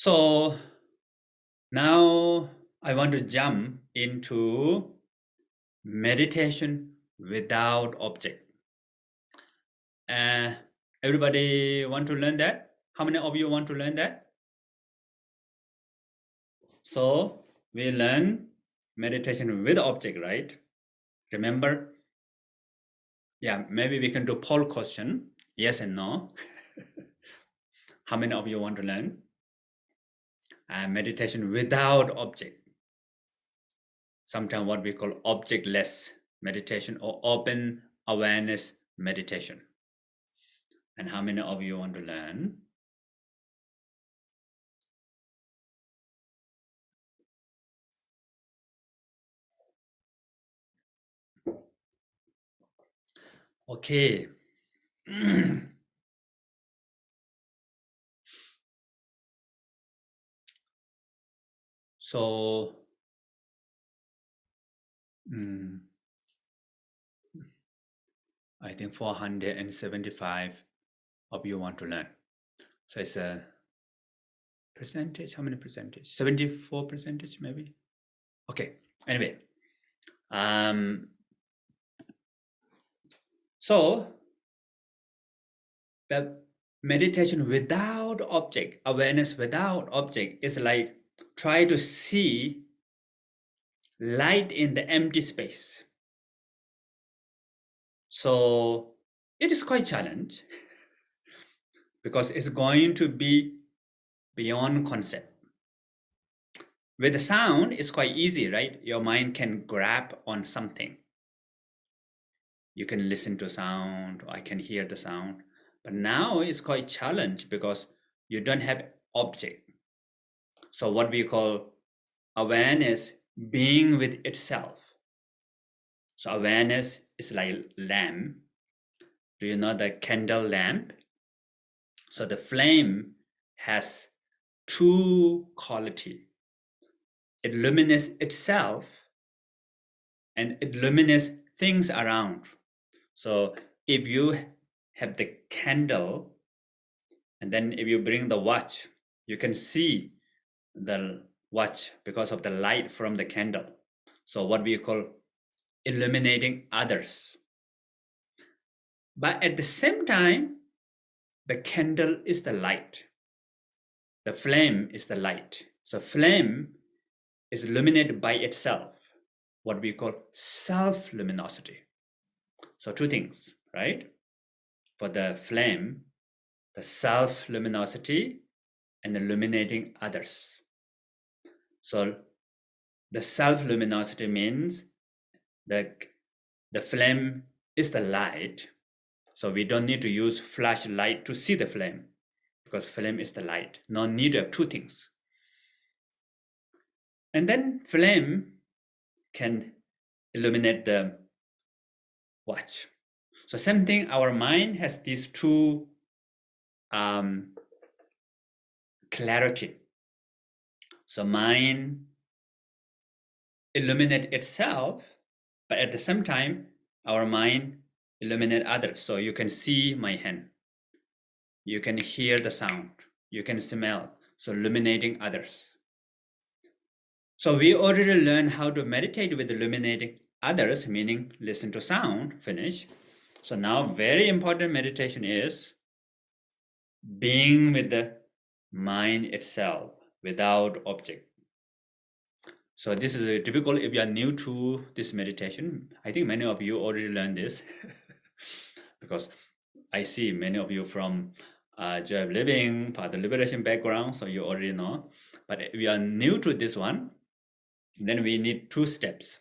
So now I want to jump into meditation without object. Uh, Everybody want to learn that? How many of you want to learn that? So we learn meditation with object, right? Remember? Yeah, maybe we can do poll question, yes and no. How many of you want to learn meditation without object? Sometimes what we call objectless meditation or open awareness meditation. And how many of you want to learn? Okay. So I think 475 of you want to learn. So it's a percentage. How many percentage? 74 percentage maybe. Okay. Anyway, so the meditation without object, awareness without object, is like try to see light in the empty space. So it is quite challenge because it's going to be beyond concept. With the sound, it's quite easy, right? Your mind can grab on something. You can listen to sound, or I can hear the sound. But now it's quite challenge because you don't have object. So what we call awareness being with itself. So awareness is like lamp. Do you know the candle lamp? So the flame has two quality. It illuminates itself and it illuminates things around. So if you have the candle and then if you bring the watch, you can see the watch because of the light from the candle. So what we call illuminating others. But at the same time, the candle is the light. The flame is the light. So flame is illuminated by itself, what we call self-luminosity. So two things, right? For the flame, the self-luminosity and illuminating others. So the self-luminosity means that the flame is the light. So we don't need to use flashlight to see the flame because flame is the light. No need of two things. And then flame can illuminate the watch. So same thing, our mind has these two clarity. So mind illuminate itself, but at the same time, our mind illuminate others. So you can see my hand. You can hear the sound. You can smell. So illuminating others. So we already learned how to meditate with illuminating others, meaning listen to sound, finish. So now very important meditation is being with the mind itself without object. So this is typical if you are new to this meditation. I think many of you already learned this because I see many of you from Joy of Living, Path of Liberation background, so you already know. But if you are new to this one, then we need two steps.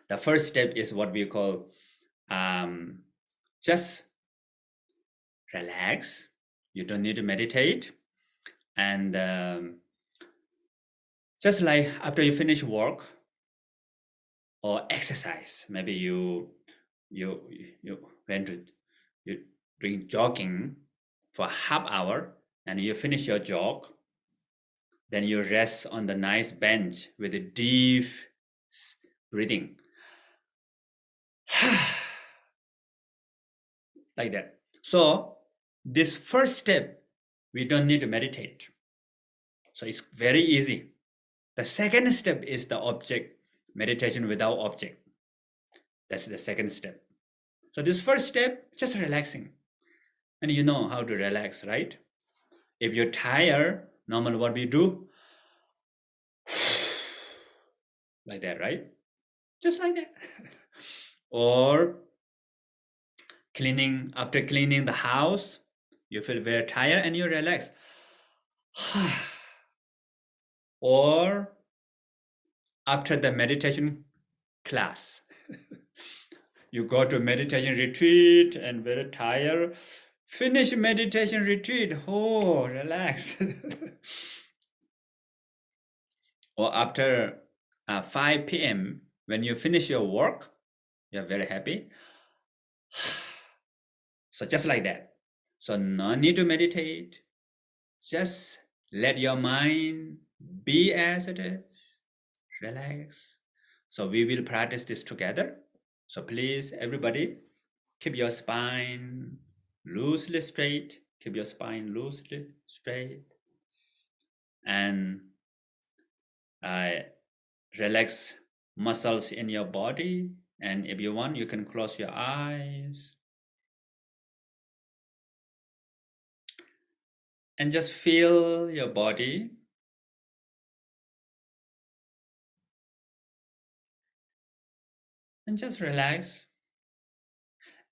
The first step is what we call just relax. You don't need to meditate. And just like after you finish work or exercise, maybe you went to you doing jogging for half hour and you finish your jog, then you rest on the nice bench with a deep breathing. Like that. So this first step, we don't need to meditate. So it's very easy. The second step is the object meditation without object. That's the second step. So this first step, just relaxing. And you know how to relax, right? If you're tired, normally what we do, like that, right? Just like that. Or cleaning, after cleaning the house, you feel very tired and you relax. Or after the meditation class, you go to meditation retreat and very tired, finish meditation retreat, oh, relax. Or after 5 p.m., when you finish your work, you're very happy. So just like that. So no need to meditate. Just let your mind be as it is. Relax. So we will practice this together. So please, everybody, keep your spine loosely straight. Keep your spine loosely straight. And relax muscles in your body. And if you want, you can close your eyes. And just feel your body. And just relax.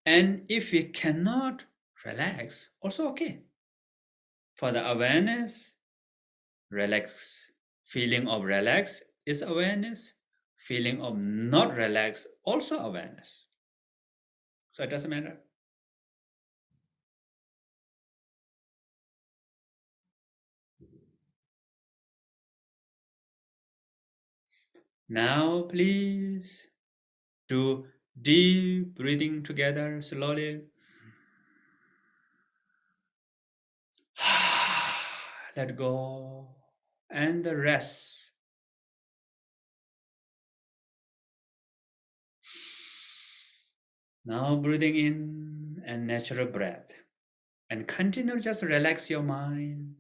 And if you cannot relax, also okay. For the awareness, relax, feeling of relax is awareness. Feeling of not relax, also awareness. So it doesn't matter. Now, please do deep breathing together slowly. Let go and rest. Now breathing in and natural breath. And continue, just relax your mind.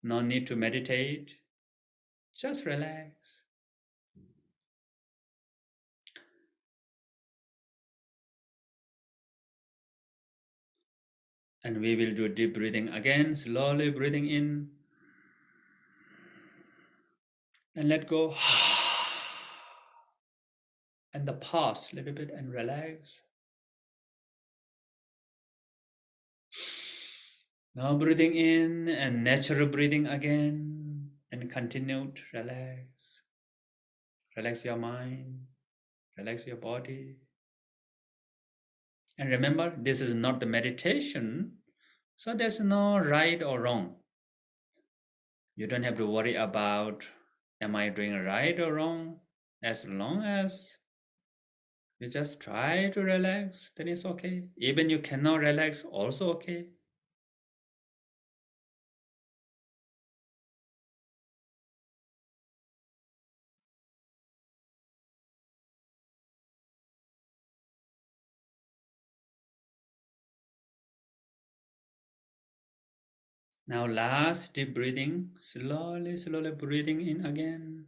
No need to meditate. Just relax. And we will do deep breathing again, slowly breathing in. And let go. And the pause a little bit and relax. Now breathing in and natural breathing again. And continue to relax. Relax your mind. Relax your body. And remember, this is not the meditation. So there's no right or wrong. You don't have to worry about, am I doing right or wrong? As long as you just try to relax, then it's okay. Even you cannot relax, also okay. Now last deep breathing, slowly, slowly breathing in again.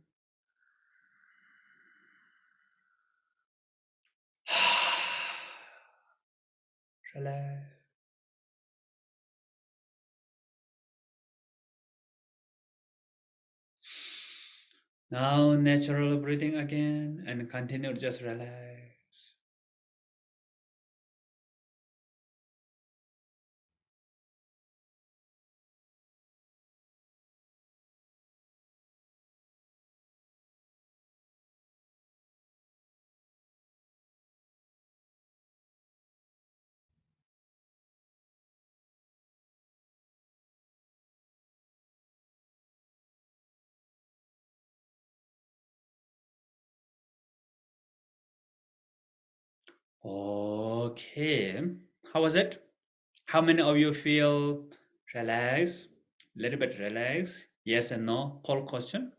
Relax. Now natural breathing again and continue to just relax. Okay, how was it? How many of you feel relaxed? A little bit relaxed? Yes and no? Poll question.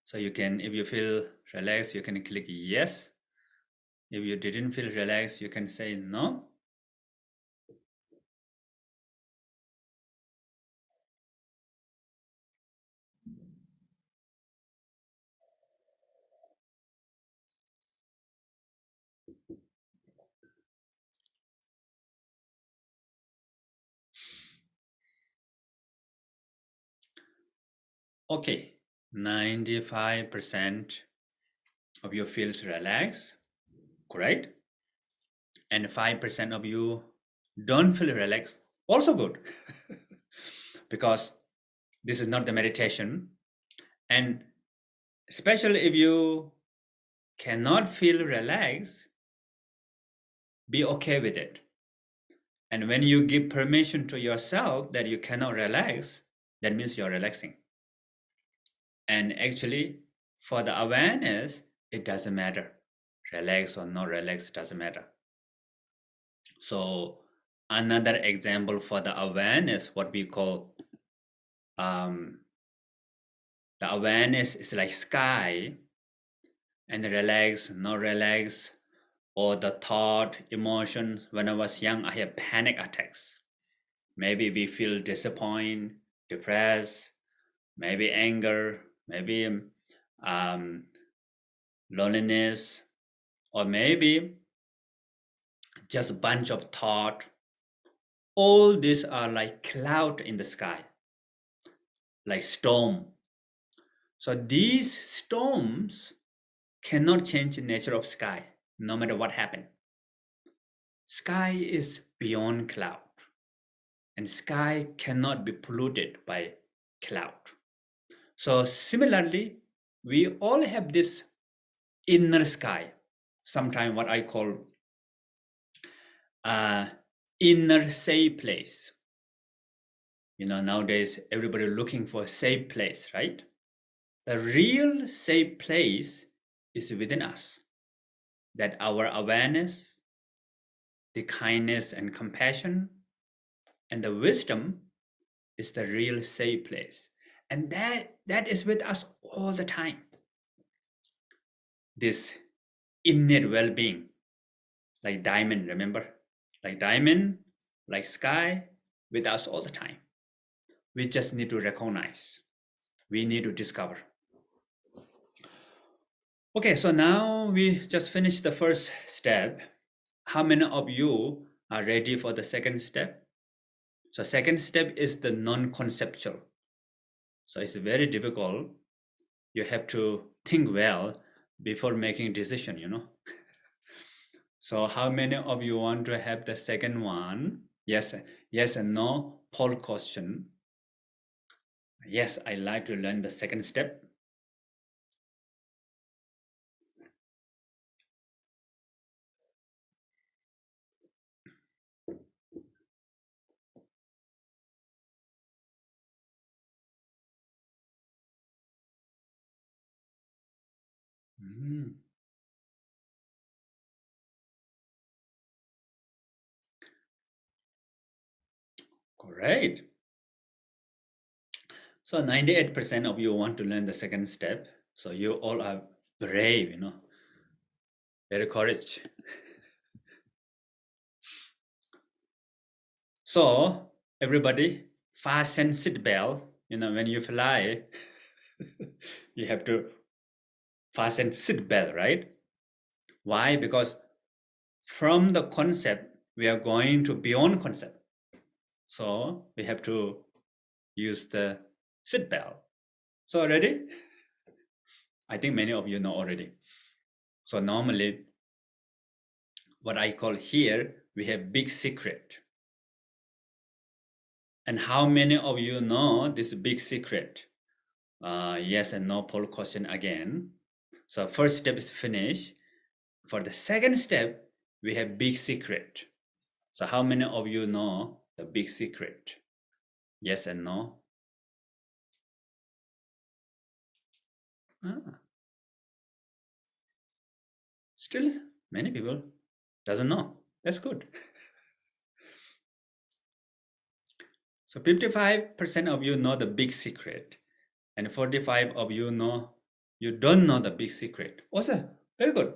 So you can, if you feel relaxed, you can click yes. If you didn't feel relaxed, you can say no. Okay, 95% of you feels relaxed, correct? And 5% of you don't feel relaxed, also good. Because this is not the meditation. And especially if you cannot feel relaxed, be okay with it. And when you give permission to yourself that you cannot relax, that means you're relaxing. And actually, for the awareness, it doesn't matter. Relax or not relax, doesn't matter. So another example for the awareness, what we call the awareness is like sky, and relax, not relax, or the thought, emotions. When I was young, I had panic attacks. Maybe we feel disappointed, depressed, maybe anger, maybe loneliness, or maybe just a bunch of thought. All these are like cloud in the sky, like storm. So these storms cannot change the nature of sky, no matter what happened. Sky is beyond cloud, and sky cannot be polluted by cloud. So similarly, we all have this inner sky, sometimes what I call inner safe place. You know, nowadays everybody looking for a safe place, right? The real safe place is within us. That our awareness, the kindness and compassion, and the wisdom is the real safe place. And that is with us all the time. This innate well-being, like diamond, remember? Like diamond, like sky, with us all the time. We just need to recognize. We need to discover. Okay, so now we just finished the first step. How many of you are ready for the second step? So second step is the non-conceptual. So it's very difficult. You have to think well before making a decision, you know. So how many of you want to have the second one? Yes, yes and no poll question. Yes, I like to learn the second step. Mm, great. So 98% of you want to learn the second step. So you all are brave, you know, very courage. So everybody fasten seat belt. You know, when you fly, you have to fasten seat belt, right? Why? Because from the concept, we are going to beyond concept. So we have to use the seat belt. So ready? I think many of you know already. So normally, what I call here, we have big secret. And how many of you know this big secret? Yes and no poll question again. So first step is finished. For the second step, we have big secret. So how many of you know the big secret? Yes and no? Ah, still many people doesn't know. That's good. So 55% of you know the big secret, and 45 of you know you don't know the big secret. Also, very good.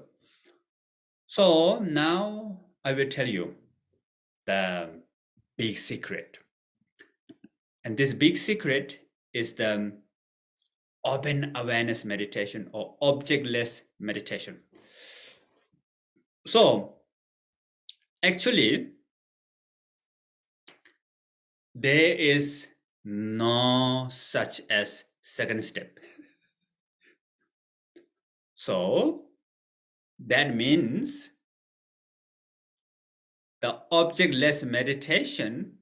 So now I will tell you the big secret. And this big secret is the open awareness meditation or objectless meditation. So actually, there is no such as second step. So that means the objectless meditation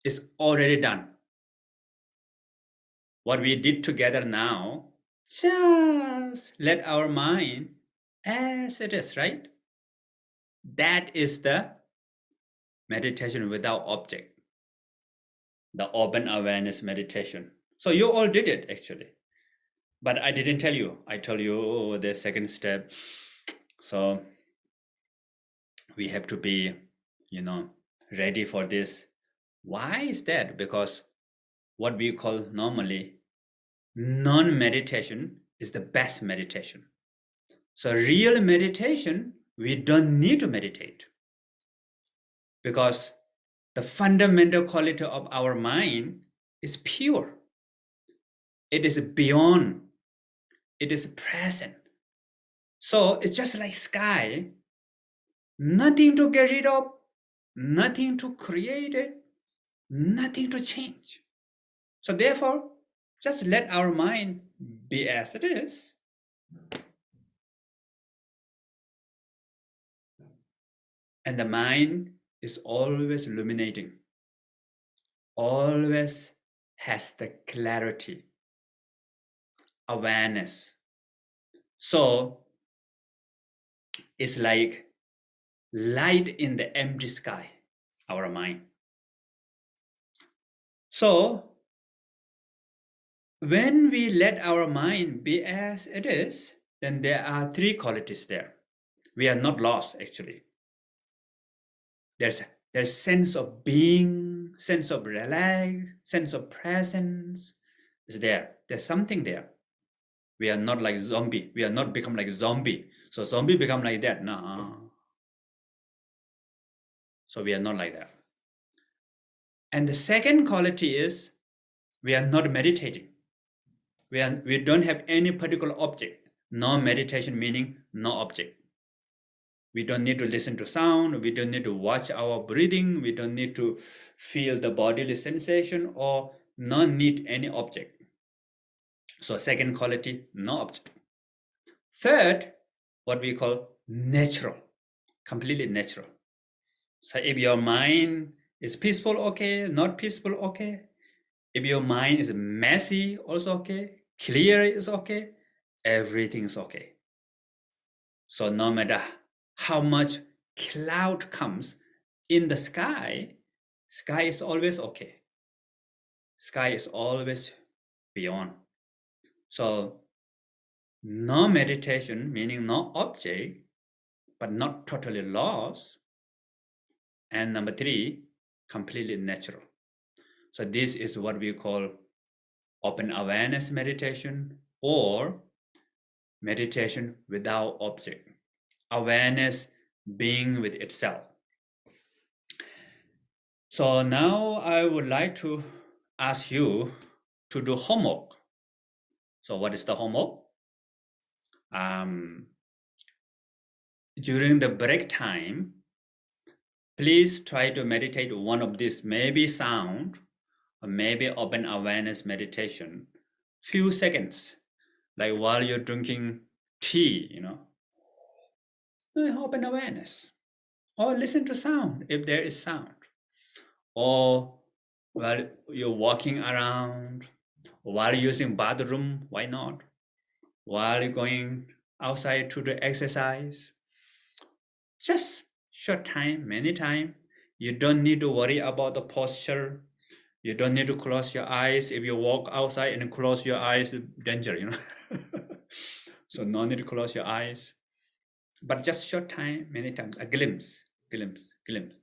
is already done. What we did together now, just let our mind as it is, right? That is the meditation without object, the open awareness meditation. So you all did it actually, but I didn't tell you. I told you the second step. So we have to be, ready for this. Why is that? Because what we call normally non-meditation is the best meditation. So real meditation, we don't need to meditate, because the fundamental quality of our mind is pure. It is beyond. It is present. So it's just like sky, nothing to get rid of, nothing to create it, nothing to change. So therefore, just let our mind be as it is. And the mind is always illuminating, always has the clarity, awareness. So it's like light in the empty sky, our mind. So when we let our mind be as it is, then there are three qualities there. We are not lost actually. There's sense of being, sense of relax, sense of presence is there. There's something there. We are not like zombie. We are not become like a zombie. So zombie become like that. No. So we are not like that. And the second quality is we are not meditating. We don't have any particular object. No meditation meaning no object. We don't need to listen to sound. We don't need to watch our breathing. We don't need to feel the bodily sensation, or not need any object. So second quality, no object. Third, what we call natural, completely natural. So if your mind is peaceful, okay, not peaceful, okay. If your mind is messy, also okay. Clear is okay. Everything is okay. So no matter how much cloud comes in the sky, sky is always okay. Sky is always beyond. So no meditation, meaning no object, but not totally lost. And number three, completely natural. So this is what we call open awareness meditation, or meditation without object. Awareness being with itself. So now I would like to ask you to do homework. So what is the homework? During the break time, please try to meditate one of these, maybe sound, or maybe open awareness meditation, few seconds, like while you're drinking tea, open awareness, or listen to sound if there is sound, or while you're walking around, while using bathroom, why not, while you're going outside to do exercise. Just short time, many time. You don't need to worry about the posture. You don't need to close your eyes. If you walk outside and close your eyes, danger, So no need to close your eyes. But just short time, many times, a glimpse, glimpse, glimpse.